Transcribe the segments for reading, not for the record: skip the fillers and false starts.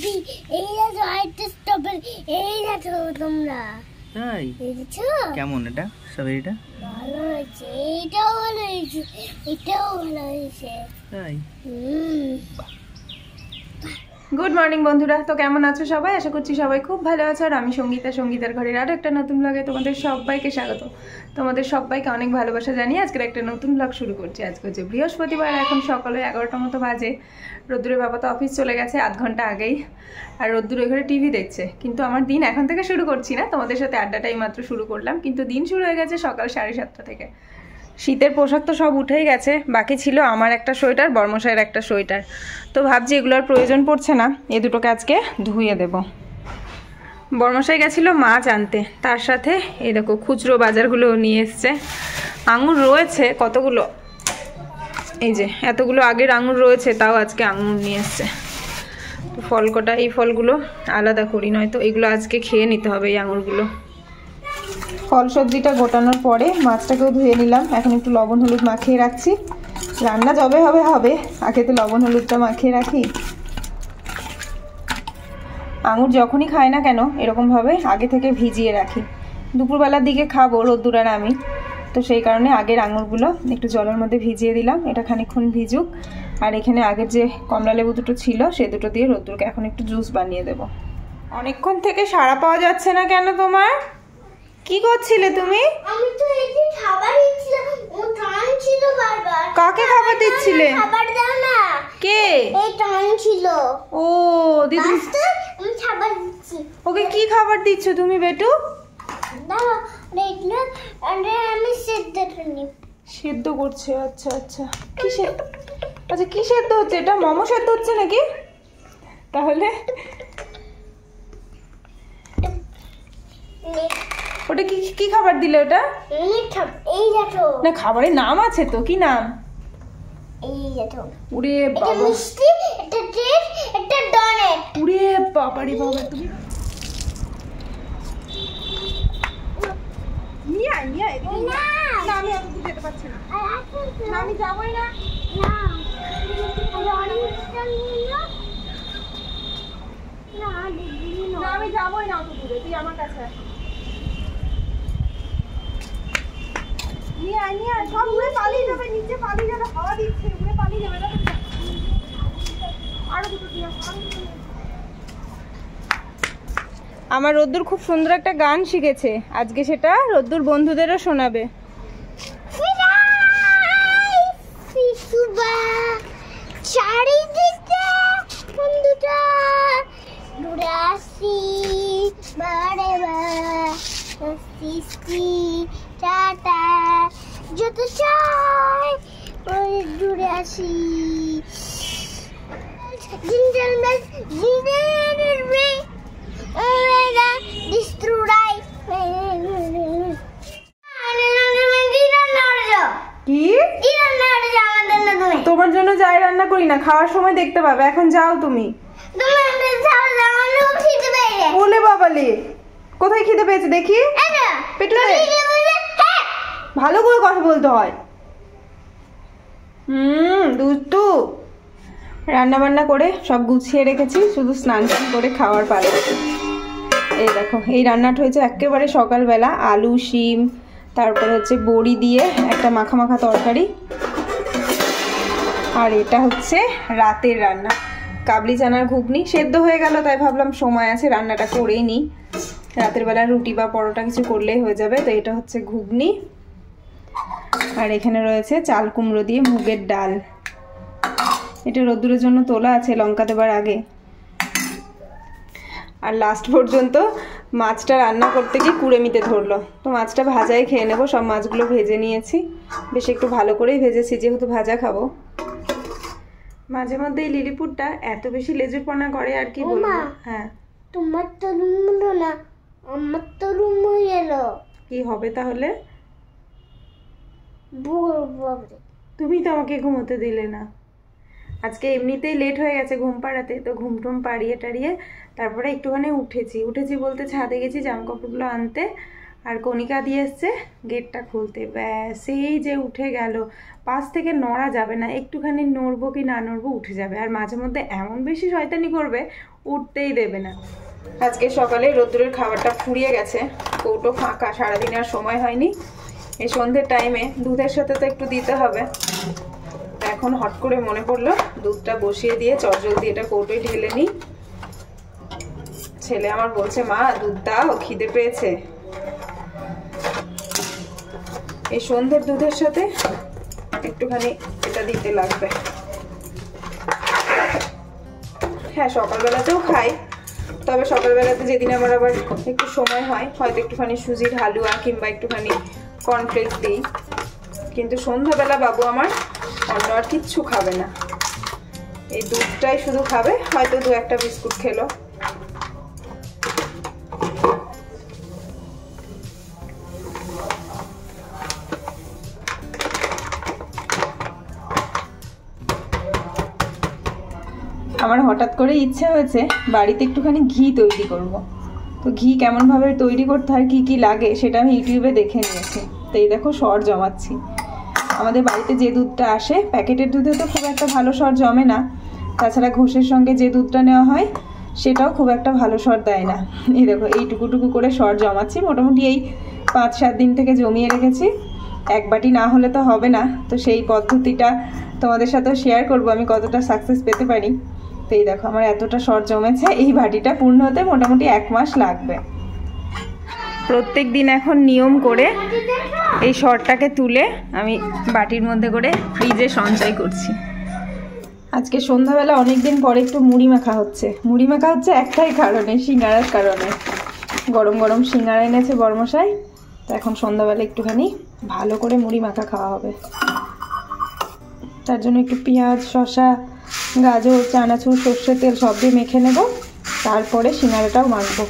দিদি এই দেখো আইটা স্ট্রবেরি এই দেখো তোমরা তাই দেখছো কেমন এটা স্ট্রবেরিটা ভালো হয়েছে এটাও ভালো হয়েছে এটাও ভালো হয়েছে তাই গুড মর্নিং বন্ধুরা, তো কেমন আছো সবাই? আশা করছি সবাই খুব ভালো আছো। আর আমি সঙ্গীতার ঘরের আরও একটা নতুন ব্লগে তোমাদের সবাইকে স্বাগত। তোমাদের সবাইকে অনেক ভালোবাসা জানিয়ে আজকের একটা নতুন ব্লগ শুরু করছি। আজকে হচ্ছে বৃহস্পতিবার, এখন সকালে 11টার মতো বাজে। রোদ্দুরের বাবা তো অফিস চলে গেছে আধ ঘন্টা আগেই, আর রোদ্দুর ওই ঘরে টিভি দেখছে। কিন্তু আমার দিন এখন থেকে শুরু করছি না, তোমাদের সাথে আড্ডাটাই মাত্র শুরু করলাম, কিন্তু দিন শুরু হয়ে গেছে সকাল 7:30 থেকে। শীতের পোশাক তো সব উঠেই গেছে, বাকি ছিল আমার একটা সোয়েটার, বর্মশাইয়ের একটা সোয়েটার। তো ভাবছি এগুলোর প্রয়োজন পড়ছে না, এ দুটোকে আজকে ধুয়ে দেব। বর্মশাই গেছিলো মাছ আনতে, তার সাথে এই দেখো খুচরো বাজারগুলো নিয়ে এসছে। আঙুর রয়েছে কতগুলো, এই যে এতগুলো আগের আঙুর রয়েছে, তাও আজকে আঙুর নিয়ে এসছে। তো ফল কটা, এই ফলগুলো আলাদা করি, নয়তো এগুলো আজকে খেয়ে নিতে হবে এই আঙুরগুলো। ফল সবজিটা গোটানোর পরে মাছটাকেও ধুয়ে নিলাম, এখন একটু লবণ হলুদ মাখিয়ে রাখছি। রান্না যবে হবে আগে তো লবণ হলুদটা মাখিয়ে রাখি। আঙুর যখনই খাই না কেন এরকমভাবে আগে থেকে ভিজিয়ে রাখি, দুপুরবেলার দিকে খাবো রোদ্দুর আর আমি, তো সেই কারণে আগের আঙুরগুলো একটু জলের মধ্যে ভিজিয়ে দিলাম, এটা খানিকক্ষণ ভিজুক। আর এখানে আগের যে কমলা লেবু দুটো ছিল সে দুটো দিয়ে রোদ্দুরকে এখন একটু জুস বানিয়ে দেবো। অনেকক্ষণ থেকে সাড়া পাওয়া যাচ্ছে না কেন তোমার? কি করছিলে তুমি? আমি তো এই যে খাবার দিচ্ছিলাম, ও টান ছিল বারবার। কাকে খাবার দিচ্ছিলে? খাবার দাও না। কে? এই টান ছিল। ও দিদি, আমি খাবার দিচ্ছি। ওকে কি খাবার দিচ্ছ তুমি বেটু? দাও দেখলো, আমি সেদ্ধ করি। সেদ্ধ করছে, আচ্ছা আচ্ছা। কি সেদ্ধ? আচ্ছা কি সেদ্ধ হচ্ছে এটা? মোমো সেদ্ধ হচ্ছে নাকি? তাহলে ওটা কি কি খাবার দিলে ওটা? এই দেখো না, খাবারের নাম আছে তো, কি নাম? এই দেখো, উড়ে এটা বাবা, মিষ্টি, এটা টেস্ট, এটা ডোনেট। উড়ে বাবারে বাবা, তুমি নিয়ে আয় নিয়ে আয়। না না আমি অত দূর যেতে পারছি না, না আমি যাবোই না। না ডোনেটটা নিয়ে না দিদি না আমি যাবোই না অত দূরে, তুই আমার কাছে আয়। নিয়ে আয় নিয়ে আয়, সব উড়ে পালিয়ে যাবে, নিচে পালিয়ে যাবে, হাওয়া দিচ্ছে উড়ে পালিয়ে যাবে। আরো দুটো দিয়ে আমার রোদ্দুর খুব সুন্দর একটা গান শিখেছে, আজকে সেটা রোদ্দুর বন্ধুদেরও শোনাবে। চারিদিকে বন্ধুটা দূরে আসি বারে বারে টাটা যত চাই ওই দূরে আসি। জিঞ্জাল বেল জিঞ্জাল বেল ওরা ডিস্ট্রয় কি তোমার জন্য যাই রান্না করি না, খাওয়ার সময় দেখতে পাবে, এখন যাও তুমি। বলে বাবালে, কোথায় খিদে পেয়েছে দেখি? ভালো করে কথা বলতে হয়। দুষ্টু। রান্না বান্না করে সব গুছিয়ে রেখেছি, শুধু স্নান টান করে খাওয়ার পালা। এই দেখো, এই রান্নাটা হয়েছে একেবারে সকালবেলা, আলু শিম তারপরে হচ্ছে বড়ি দিয়ে একটা মাখা মাখা তরকারি। আর এটা হচ্ছে রাতের রান্না, কাবলি চানার ঘুগনি। সেদ্ধ হয়ে গেল, তাই ভাবলাম সময় আছে রান্নাটা করেই নিই, রাতের বেলা রুটি বা পরোটা কিছু করলেই হয়ে যাবে। তো এটা হচ্ছে ঘুগনি, আর এখানে রয়েছে চাল কুমড়ো দিয়ে মুগের ডাল। এটা রোদ্দুরের জন্য তোলা আছে লঙ্কা দেবার আগে। আর লাস্ট পর্যন্ত মাছটা রান্না করতে গিয়ে কুড়েমিতে ধরলো, তো মাছটা ভাজাই খেয়ে নেবো। সব মাছগুলো ভেজে নিয়েছি, বেশ একটু ভালো করেই ভেজেছি যেহেতু ভাজা খাবো। মাঝে মধ্যে এই লিলিপুটটা এত বেশি লেজুরপনা করে আর কি বলবো। হ্যাঁ তোমার তো রুম হলো না, আমার তো রুম হয়ে গেল। কি হবে তাহলে? বাবরে, তুমি তো আমাকে ঘুমোতে দিলে না। আজকে এমনিতেই লেট হয়ে গেছে ঘুম পাড়াতে, তো ঘুম টুম পাড়িয়ে টাড়িয়ে তারপরে একটুখানি উঠেছি বলতে ছাদে গেছি জামা কাপড়গুলো আনতে। আর কণিকা দিয়ে এসছে গেটটা খুলতে, ব্যাস এই যে উঠে গেল। পাশ থেকে নড়া যাবে না, একটুখানি নড়বো কি না নড়বো উঠে যাবে। আর মাঝে মধ্যে এমন বেশি শয়তানি করবে, উঠতেই দেবে না। আজকে সকালে রোদ্দুরের খাবারটা ফুরিয়ে গেছে, কৌটো ফাঁকা, সারাদিন আর সময় হয়নি। এই সন্ধ্যের টাইমে দুধের সাথে তো একটু দিতে হবে। এখন হট করে মনে পড়লো দুধটা বসিয়ে দিয়ে চটজলদি এটা কৌটোয় ঢেলে নিই। ছেলে আমার বলছে, মা দুধ দাও, খিদে পেয়েছে। এই সন্ধ্যের দুধের সাথে একটুখানি এটা দিতে লাগবে। হ্যাঁ, সকালবেলাতেও খাই, তবে সকালবেলাতে যেদিন আমার আবার একটু সময় হয় হয়তো একটুখানি সুজির হালুয়া কিংবা একটুখানি কর্নফ্লেক্স দিই। কিন্তু সন্ধ্যাবেলা বাবু আমার অন্য আর কিচ্ছু খাবে না, এই দুধটাই শুধু খাবে, হয়তো 2-1টা বিস্কুট খেলো। আমার হঠাৎ করে ইচ্ছে হয়েছে বাড়িতে একটুখানি ঘি তৈরি করব। তো ঘি কেমনভাবে তৈরি করতে হয়, কী কী লাগে, সেটা আমি ইউটিউবে দেখে নিয়েছি। তো এই দেখো সর জমাচ্ছি। আমাদের বাড়িতে যে দুধটা আসে, প্যাকেটের দুধে তো খুব একটা ভালো সর জমে না, তাছাড়া ঘোষের সঙ্গে যে দুধটা নেওয়া হয় সেটাও খুব একটা ভালো সর দেয় না। এই দেখো এইটুকুটুকু করে সর জমাচ্ছি, মোটামুটি এই 5-7 দিন থেকে জমিয়ে রেখেছি। 1 বাটি না হলে তো হবে না, তো সেই পদ্ধতিটা তোমাদের সাথেও শেয়ার করব আমি কতটা সাকসেস পেতে পারি। তো এই দেখো আমার এতটা সর জমেছে, এই বাটিটা পূর্ণ হতে মোটামুটি 1 মাস লাগবে। প্রত্যেক দিন এখন নিয়ম করে এই সরটাকে তুলে আমি বাটির মধ্যে করে ফ্রিজে সঞ্চয় করছি। আজকে সন্ধ্যাবেলা অনেক দিন পরে একটু মুড়ি মাখা হচ্ছে। মুড়ি মাখা হচ্ছে একটাই কারণে, সিঙ্গারার কারণে। গরম গরম সিঙ্গারা এনেছে বড়মশাই, তো এখন সন্ধ্যাবেলা একটুখানি ভালো করে মুড়ি মাখা খাওয়া হবে। তার জন্য একটু পেঁয়াজ, শসা, গাজর, চানাচুর, সর্ষের তেল সব দিয়ে মেখে নেব, তারপরে সিঙ্গারাটাও মাখবো।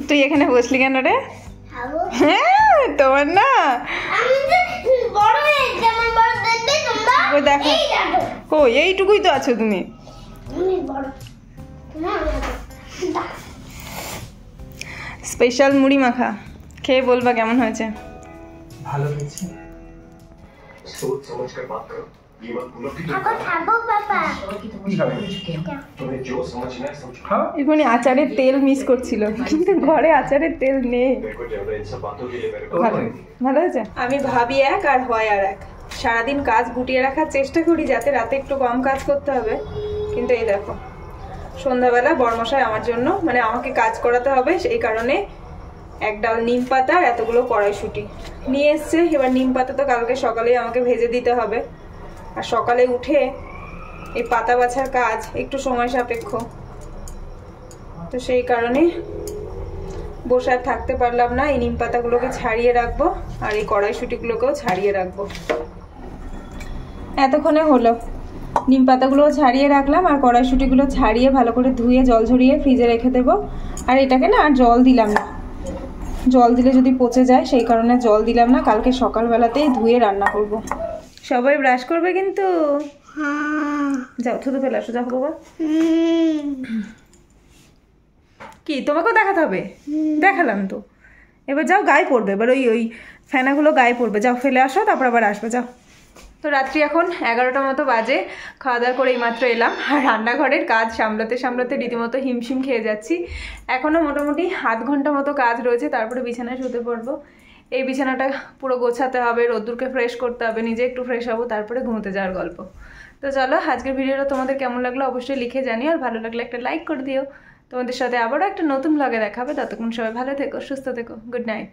তুই এখানে বসলি কেন রে? হ্যাঁ, তোমার না দেখো কই এইটুকুই তো আছো তুমি। স্পেশাল মুড়ি মাখা খেয়ে বলবা কেমন হয়েছে। ভালো হয়েছে। এখানে আচারের তেল মিস করছিল, কিন্তু ঘরে আচারের তেল নেই। ভালো হয়েছে। আমি ভাবি এক আর হয় আর এক। সারাদিন কাজ গুটিয়ে রাখার চেষ্টা করি যাতে রাতে একটু কম কাজ করতে হবে, কিন্তু এই দেখো সন্ধ্যাবেলা বড়মশাই আমার জন্য, মানে আমাকে কাজ করাতে হবে, সেই কারণে 1 ডাল নিম পাতা আর এতগুলো কড়াইশুঁটি নিয়ে এসছে। এবার নিম পাতা তো কালকে সকালেই আমাকে ভেজে দিতে হবে, আর সকালে উঠে এই পাতা বাছার কাজ একটু সময় সাপেক্ষ, তো সেই কারণে বসে আর থাকতে পারলাম না। এই নিম পাতাগুলোকে ছাড়িয়ে রাখবো আর এই কড়াইশুঁটিগুলোকেও ছাড়িয়ে রাখবো। এতক্ষণে হলো, নিম পাতাগুলোও ছাড়িয়ে রাখলাম আর কড়াইশুঁটিগুলো ছাড়িয়ে ভালো করে ধুয়ে জল ঝরিয়ে ফ্রিজে রেখে দেবো। আর এটাকে না আর জল দিলাম না, জল দিলে যদি পচে যায় সেই কারণে জল দিলাম না। কালকে সকালবেলাতেই ধুয়ে রান্না করব। সবাই ব্রাশ করবে কিন্তু। যাও থুতু ফেলে আসো, যাও বাবা। কি তোমাকেও দেখাতে হবে? দেখালাম তো, এবার যাও গায়ে পড়বে, এবার ওই ফেনাগুলো গায়ে পড়বে, যাও ফেলে আসো, তারপর আবার আসবে, যাও। তো রাত্রি এখন 11টার মতো বাজে, খাওয়া দাওয়া করে এইমাত্র এলাম। আর রান্নাঘরের কাজ সামলাতে সামলাতে রীতিমতো হিমশিম খেয়ে যাচ্ছি। এখনও মোটামুটি আধ ঘন্টা মতো কাজ রয়েছে, তারপরে বিছানায় শুতে পড়বো। এই বিছানাটা পুরো গোছাতে হবে, রোদ্দুরকে ফ্রেশ করতে হবে, নিজে একটু ফ্রেশ হবো, তারপরে ঘুমোতে যাওয়ার গল্প। তো চলো, আজকের ভিডিওটা তোমাদের কেমন লাগলো অবশ্যই লিখে জানিও, আর ভালো লাগলে একটা লাইক করে দিও। তোমাদের সাথে আবারও একটা নতুন ব্লগে দেখা হবে। ততক্ষণ সবাই ভালো থেকো, সুস্থ থেকো। Good night.